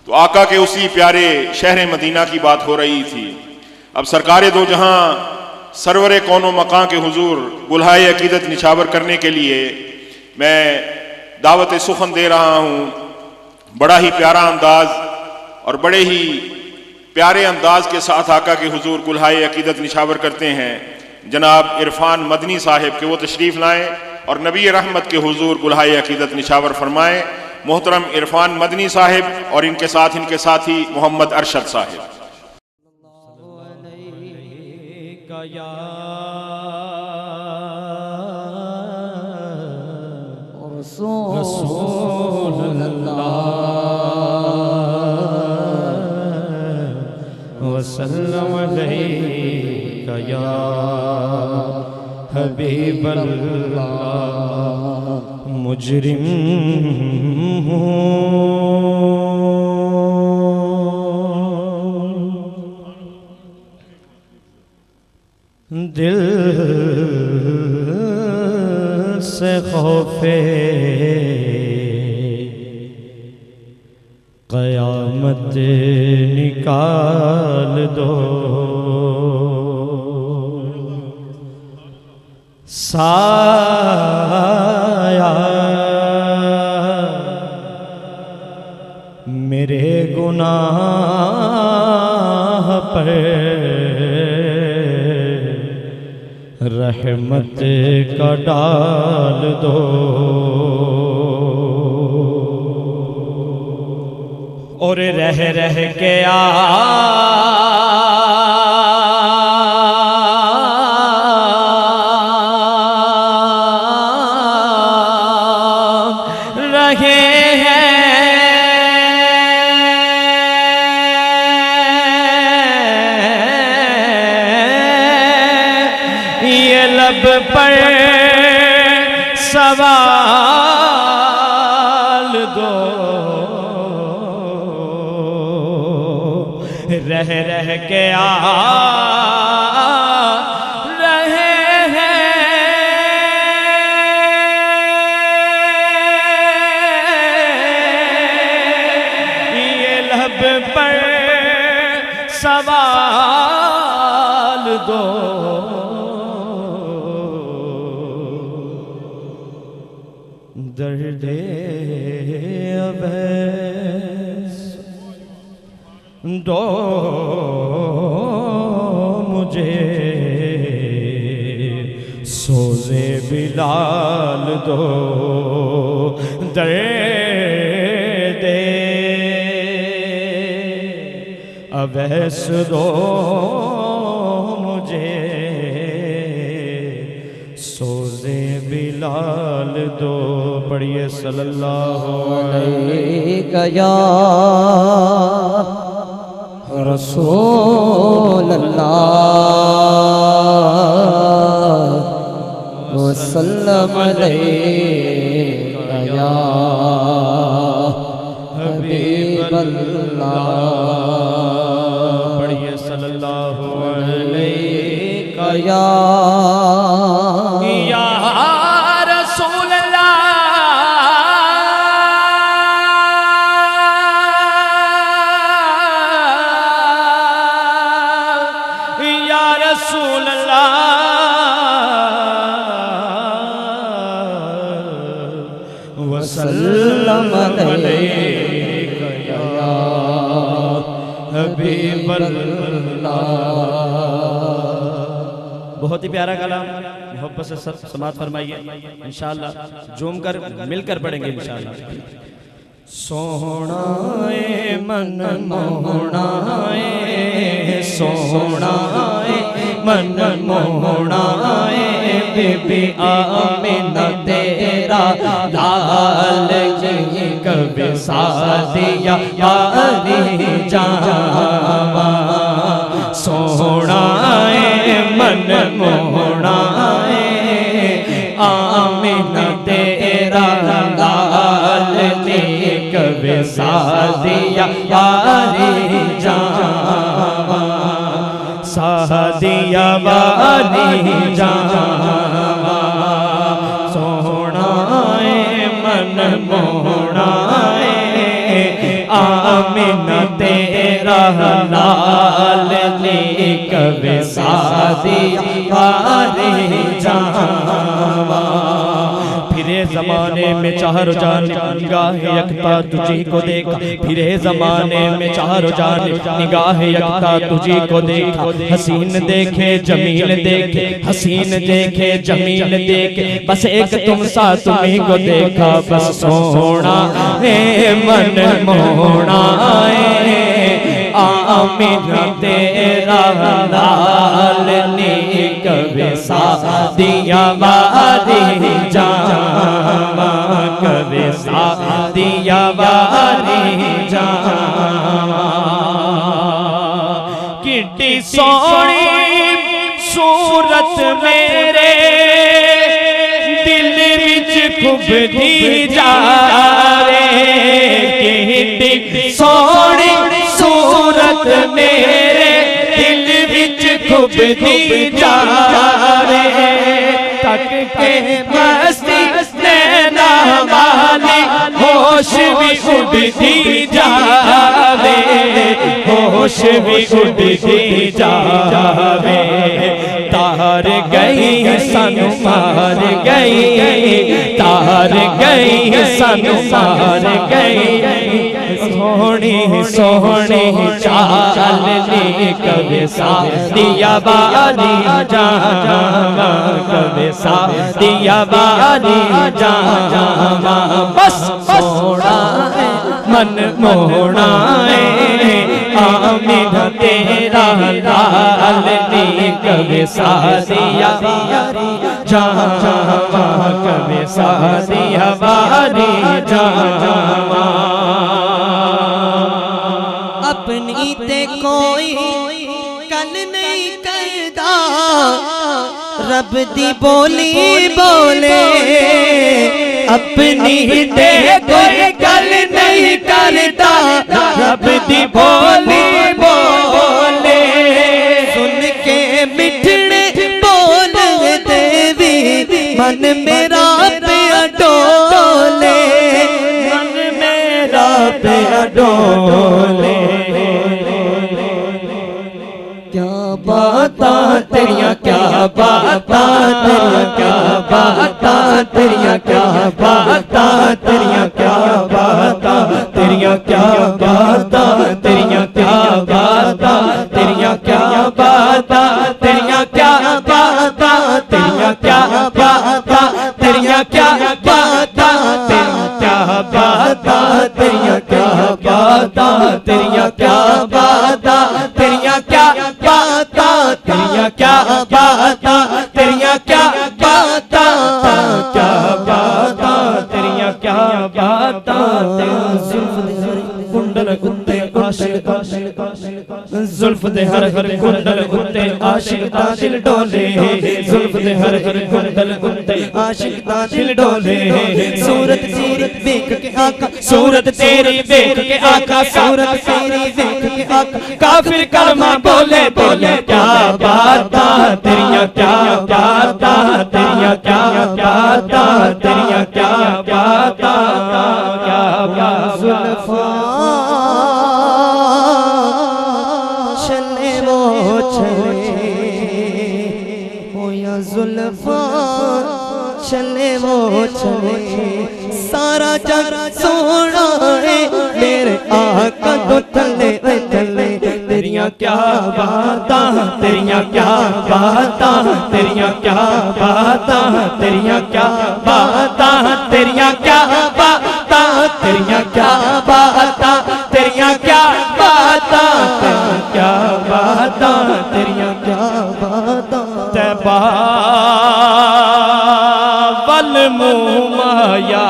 तो आका के उसी प्यारे शहर मदीना की बात हो रही थी। अब सरकार दो जहां सरवर कौनो मकां के हुजूर गुल्हाए अकीदत निछावर करने के लिए मैं दावत सुखन दे रहा हूं। बड़ा ही प्यारा अंदाज और बड़े ही प्यारे अंदाज के साथ आका के हुजूर गुल्हाए अकीदत निछावर करते हैं। जनाब इरफान मदनी साहिब के वो तशरीफ़ लाएँ और नबी रहमत के हुजूर गुल्हाए अकीदत निछावर फरमाएँ। मोहतरम इरफान मदनी साहिब और इनके साथी मोहम्मद अरशद साहिब। वसल्लम अलैका या हबीबल्लाह। मुजरिम दिल से खौफे क़यामत निकाल दो। साया मेरे गुनाह पर रहमत का डाल दो। और रह रह के रहे हैं ये लब पर सवाल दो। रह रह के रहे हैं ये लब पर सवाल दो। दर्द अबैस दो मुझे, सोज़े बिलाल दो। दर्द अबैस दो मुझे, सोज़े बिलाल दो। पढ़िए सल्लल्लाहु अलैहि या रसूल अल्लाह वसल्लम अलैका या हबीबल्लाह। पढ़िए सल्लल्लाहु अलैका या रसूल वसल्लम अलैका या हबीबल्लाह। बहुत ही प्यारा कलाम, मोहब्बत से सब समात फरमाइए इंशाअल्लाह। झूम कर मिलकर पढ़ेंगे इंशाअल्लाह। सोहना मन मोहना सोहना मन मोहना बीबी आमिना तेरा लाल जी कभी सादिया यारी जावा। सोहना मन मोहना आमिना तेरा लाल जी कभी सादिया यारी जावा। सादिया वाली जावा। सोहना मन मोहना आमिना तेरा लाल ने कभी सादी वारे जावा। फिरे ज़माने में चारों जान निगाह यकता तुझी को देखा, फिरे ज़माने में चारों जान निगाह यकता तुझी को देखा। हसीन देखे जमील देखे, हसीन देखे जमील देखे, बस एक तुम सा तुम्ही को देखा। बस सोना है मन मोहना है आमिना तेरा लाल ने कभी सादिया वारी जावा, कभी सादिया वारी जावा। कितनी सोनी सूरत मेरे दिल विच खुबदी जावे, कितनी सोनी सूरत मेरे दिल विच खुबदी जावे। तक के मस्ती नैना वाली होश भी उड़ती जावे, होश भी उड़ती जावे। तार गई सानू मार गई, तार गई सानू मार गई। सोहनी सोहनी चाल नी कभी सादिया वारी जावा, कभी सादिया वारी जावा। बस सोना मन मोहना है आमिना तेरा लाल नी कभी सादिया वारी जावा, कभी सादिया वारी जावा। अपनी ते कोई कल नहीं करदा, रब दी बोली बोले। अपनी ते कोई कल नहीं करदा, रब दी बोली बोले। सुन के मिठड़े बोल देवी मन मेरा पे डोले, मन मेरा पे डोले। क्या बातां तेरियां क्या बातां तेरियां क्या बातां तेरियां क्या बातां तेरियां क्या बातां तेरियां क्या बातां तेरियां क्या बातां तेरियां क्या बातां तेरियां क्या बातां तेरियां क्या बातां तेरियां क्या बातां तेरियां क्या बातां तेरियां क्या बातां तेरियां क्या बातां तेरियां क्या बातां तेरियां क्या बातां क्या बातां तेरियां क्या बातां। कुंडल कुत्ते आशिक जुल्फ दे हर हर कुंडल कुत्ते आशिक दा दिल डोले, जुल्फ दे हर हर कुंडल कुत्ते आशिक दा दिल डोले। सूरत तेरी देख के आका, सूरत तेरी देख के आका, सूरत तेरी देख के आका काफिर कलमा बोले बोले। क्या बातां तेरियां क्या बातां तेरियां क्या बातां तेरियां क्या बातां क्या बातां। चले वो चले मोया जुल्फा, चले वो चले सारा जग सोना है मेरे आका तो थले थले। तेरियां क्या बातां तेरियां क्या बातां तेरियां क्या बातां तेरियां क्या बातां तेरियां क्या बातां तेरियां क्या बातां तेरियां क्या बातां क्या बातां तेरियां क्या बातां। तैबा वल मुँह माया,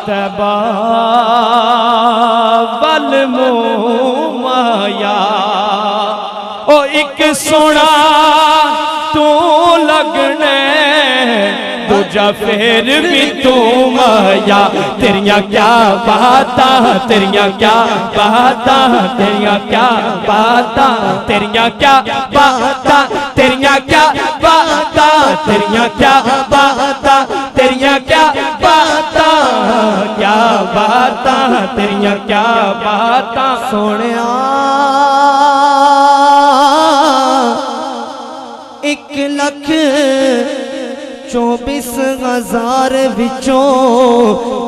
तैबा वल मुँह माया। ओ एक सोना तू लगने दूजा फिर भी तू माया। तेरियां क्या बातां तेरियां क्या बातां तेरियां क्या बातां तेरियां क्या बातां तेरियां क्या बातां तेरियां क्या बातां तेरियां क्या बातां क्या बातां तेरियां क्या बातां सोनिया 1,24,000 विचों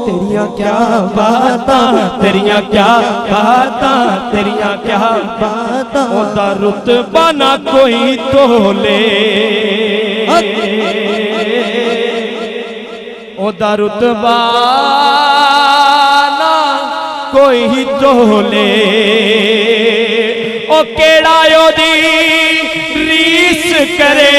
तेरियां क्या बातां तेरियां क्या बातां तेरियां क्या बातां ओदा रुतबा ना कोई तोले ओदा रुतबा ना कोई तोले ओ केड़ा ओदी रीस करे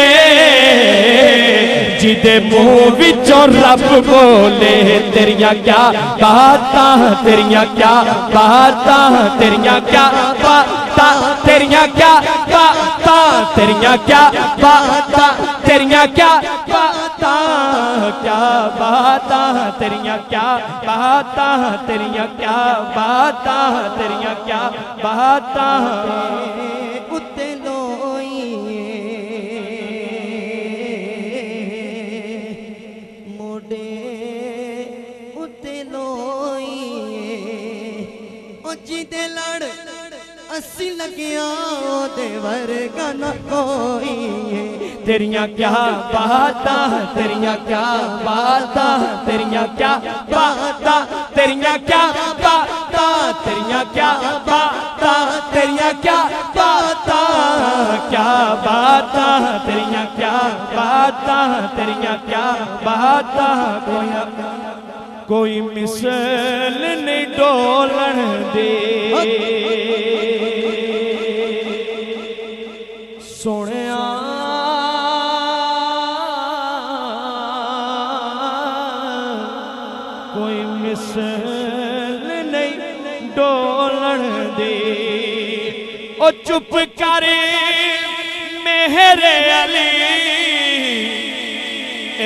जिदे मुंह विचों रब बोले तेरियां क्या बातां तेरियां क्या बातां तेरियां क्या बातां तेरियां क्या बातां तेरियां क्या बातां तेरियां क्या बातां क्या बातां तेरियां क्या बातां तेरियां क्या बातां तेरियां क्या बातां उत्ते लोई मोडे उत्ते लोई ओ जिदे लड़ अस्सी लगिया ओदे वर्गा ना कोई तेरियां क्या बातां तेरियां क्या बातां तेरियां क्या बातां तेरियां क्या बातां तेरियां क्या बातां तेरियां क्या बातां क्या बातां तेरियां क्या बातां तेरियां क्या बातां कोई मिसल नहीं डोलन दे सोनिया कोई मिसल नहीं डोलन दे ओ चुप कर मेरे अली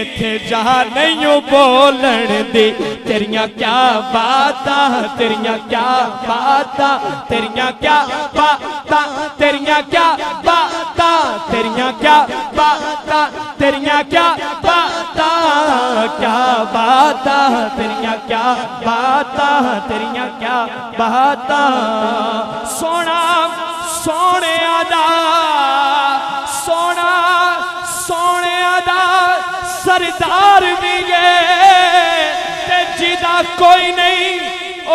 इथे जा नहीं बोलन दे तेरियां क्या बातां तेरियां क्या बातां तेरियां क्या बातां तेरियां क्या बातां तेरियां क्या बातां तेरियां क्या बातां क्या बातां तेरियां क्या बातां तेरियां क्या बातां सोना सोने आदा सोना सोने आदा सरदार भी है जिदा कोई नहीं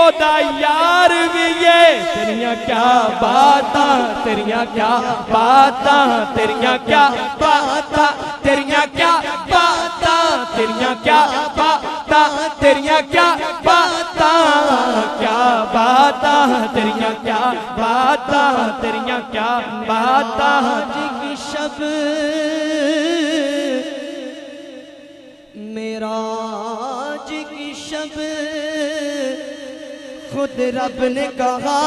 ओदा यार भी है तेरियां क्या बातां तेरियां क्या बातां तेरियां क्या बातां तेरियां क्या बातां तेरियां क्या बातां तेरियां क्या बातां क्या बातां तेरियां क्या बातां तेरियां क्या बातां की शब मेराज की शब खुद रब ने कहा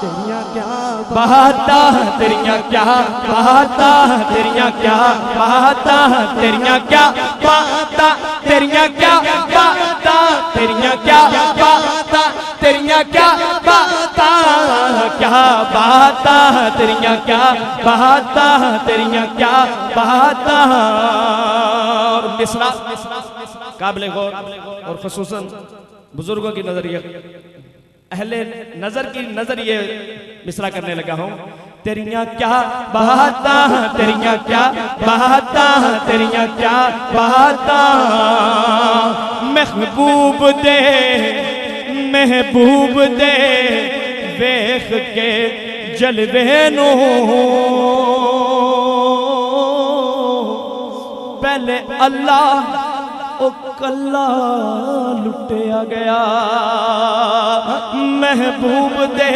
तेरियां क्या बातां तेरियां क्या बातां तेरियां क्या बातां तेरियां क्या बातां तेरियां क्या बातां तेरियां क्या बातां तेरियां क्या बातां क्या बातां तेरियां क्या बातां तेरियां क्या बातां मिसरा काबिल गौर और खुसूसन बुजुर्गों की नजरिए अहले नजर की नजरिए मिसरा करने लगा हूं तेरियां क्या बातां तेरियां क्या बातां तेरियां क्या बातां महबूब दे वेख के जलवे नो पहले अल्लाह ओ कल्ला लुटिया गया महबूब दे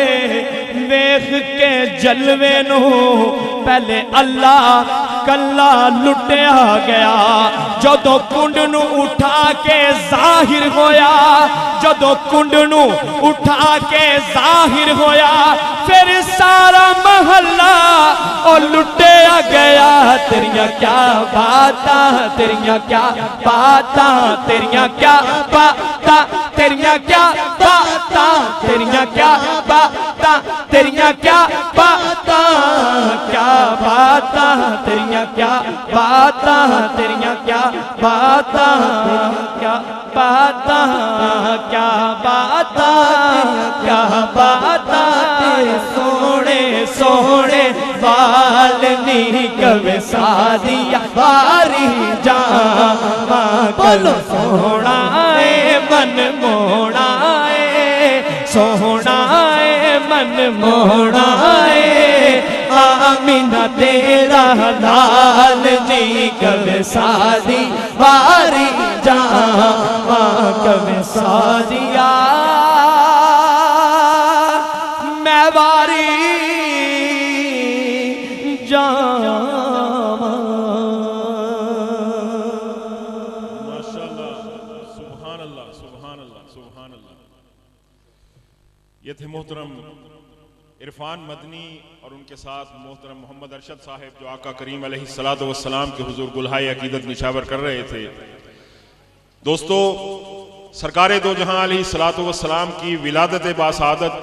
वेख के जलवे नो पहले अल्लाह कल्ला लुटिया गया जदों कुंड नू उठा के जाहिर होया जदों कुंड नू उठा के जाहिर होया फिर सारा महल्ला और लुटिया गया तेरियां क्या बातां तेरियां क्या बातां तेरियां क्या बातां तेरियां क्या बातां तेरियां क्या बातां तेरियां क्या बातां क्या बातां तेरियां क्या बातां तेरियां क्या बातां क्या बाता क्या बाता क्या बाता सोने सोने वालनी कवे सादिया बारी जामा बोलो सोना है मन मोड़ा है सोना है मन मोड़ा है आमीना तेरा लाल जी कवे सादी बारी जामा कवे सादिया मैं बारी जामा। माशाअल्लाह, सुभान अल्लाह, सुभान अल्लाह, सुभान अल्लाह। ये थे मोहतरम इरफान मदनी और उनके साथ मोहतरम मोहम्मद अरशद साहब जो आका करीम अलैहिस्सलातु वस्सलाम के हुजूर गुलहाए अकीदत निशावर कर रहे थे। दोस्तों, सरकारे दो जहां अलैहिस्सलातु वस्सलाम की विलादत बासादत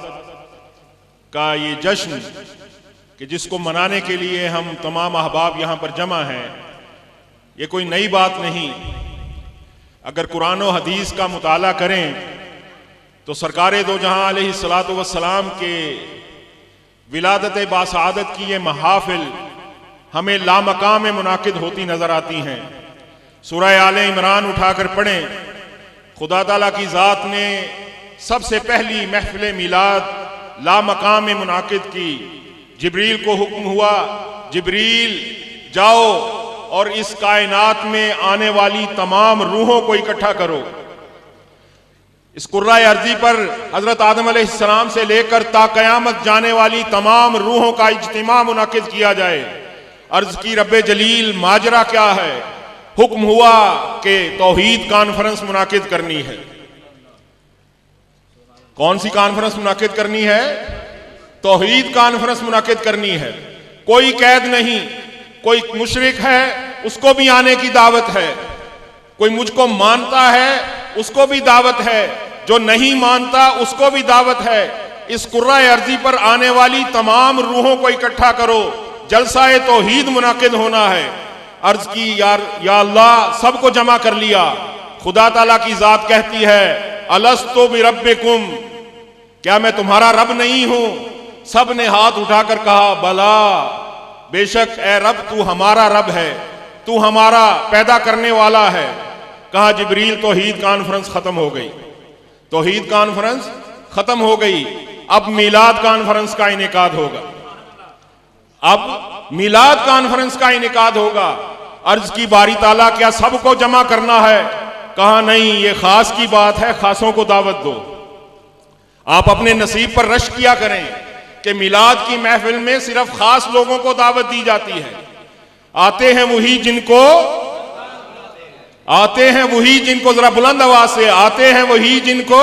का ये जश्न कि जिसको मनाने के लिए हम तमाम अहबाब यहाँ पर जमा हैं, ये कोई नई बात नहीं। अगर कुरान और हदीस का मुताला करें तो सरकारे दो जहां अलैहिस्सलातु वस्सलाम के विलादत बासादत की ये महाफिल हमें लामकाम में मुनाकिद होती नजर आती हैं। सूरह आले इमरान उठाकर पढ़ें, खुदा ताला की ज़ात ने सबसे पहली महफिल मिलाद लामकाम में मुनाकिद की। जिब्रील को हुक्म हुआ, जिब्रील जाओ और इस कायनात में आने वाली तमाम रूहों को इकट्ठा करो। इस कुर्रा अर्जी पर हजरत आदम अलैहिस्सलाम से लेकर ता कयामत जाने वाली तमाम रूहों का इज्तिमा मुनाकिद किया जाए। अर्ज की रब्बे जलील माजरा क्या है? हुक्म हुआ कि तौहीद कॉन्फ्रेंस मुनाकिद करनी है। कौन सी कॉन्फ्रेंस मुनाकिद करनी है? तौहीद कॉन्फ्रेंस मुनाकिद करनी है। कोई कैद नहीं, कोई मुशरिक है उसको भी आने की दावत है, कोई मुझको मानता है उसको भी दावत है, जो नहीं मानता उसको भी दावत है। इस कुर्रा अर्जी पर आने वाली तमाम रूहों को इकट्ठा करो, जलसाए तौहीद मुनाकिद होना है। अर्ज की या अल्लाह, सबको जमा कर लिया। खुदा ताला की जात कहती है, अलस्तु बिरब्बिकुम, क्या मैं तुम्हारा रब नहीं हूं? सब ने हाथ उठाकर कहा बला, बेशक ए रब तू हमारा रब है, तू हमारा पैदा करने वाला है। कहा जिब्रील तौहीद कॉन्फ्रेंस खत्म हो गई, तौहीद कॉन्फ्रेंस खत्म हो गई। अब मिलाद कॉन्फ्रेंस का इनेकाद होगा, अब मिलाद कॉन्फ्रेंस का इनेकाद होगा। अर्ज की बारी ताला, क्या सबको जमा करना है? कहा नहीं, ये खास की बात है, खासों को दावत दो। आप अपने नसीब पर रश किया करें कि मिलाद की महफिल में सिर्फ खास लोगों को दावत दी जाती है। आते हैं वही जिनको जरा बुलंद आवाज से, आते हैं वही जिनको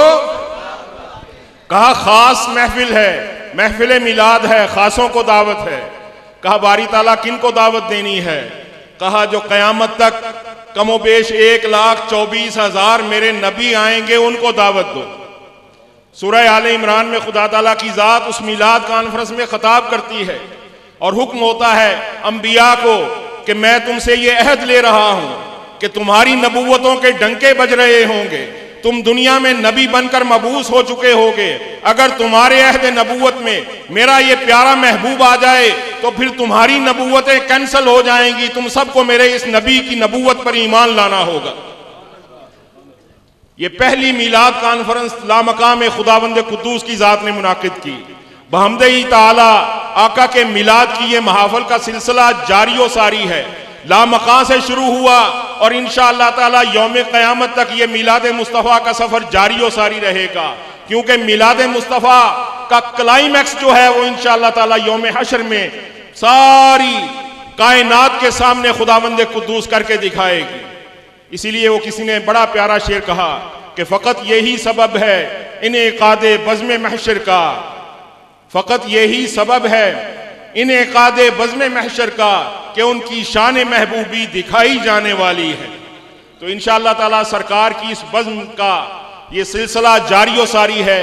कहा खास महफिल है, महफिल मिलाद है, खासों को दावत है। कहा बारी ताला किन को दावत देनी है? कहा जो कयामत तक कमोबेश 1,24,000 मेरे नबी आएंगे उनको दावत दो। सूरह आले इमरान में खुदा ताला की जात उस मिलाद कॉन्फ्रेंस में खिताब करती है और हुक्म होता है अंबिया को कि मैं तुमसे ये अहद ले रहा हूं कि तुम्हारी नबूवतों के डंके बज रहे होंगे, तुम दुनिया में नबी बनकर मबूस हो चुके होगे। अगर तुम्हारे अहद नबूवत में मेरा ये प्यारा महबूब आ जाए तो फिर तुम्हारी नबूवतें कैंसल हो जाएंगी, तुम सबको मेरे इस नबी की नबूवत पर ईमान लाना होगा। ये पहली मिलाद कॉन्फ्रेंस लामकाम खुदावंद कुद्दूस की जात ने मुनाकिद की। बहमदे ताला आका के मिलाद की ये महाफल का सिलसिला जारी सारी है, लामका से शुरू हुआ और इंशाअल्लाह ताला यौम क़यामत तक ये मिलाद मुस्तफ़ा का सफर जारी सारी रहेगा। क्योंकि मिलाद मुस्तफ़ा का क्लाइमैक्स जो है वो इंशाअल्लाह ताला यौम हशर में सारी कायनात के सामने खुदावंद कुद्दूस करके दिखाएगी। इसीलिए वो किसी ने बड़ा प्यारा शेर कहा कि फ़कत यही सबब है इनेकादे बज़्म महशर का, फ़कत यही सबब है इनेकादे बज़्म महशर का कि उनकी शान महबूबी दिखाई जाने वाली है। तो इंशाअल्लाह ताला सरकार की इस बज़्म का ये सिलसिला जारी सारी है।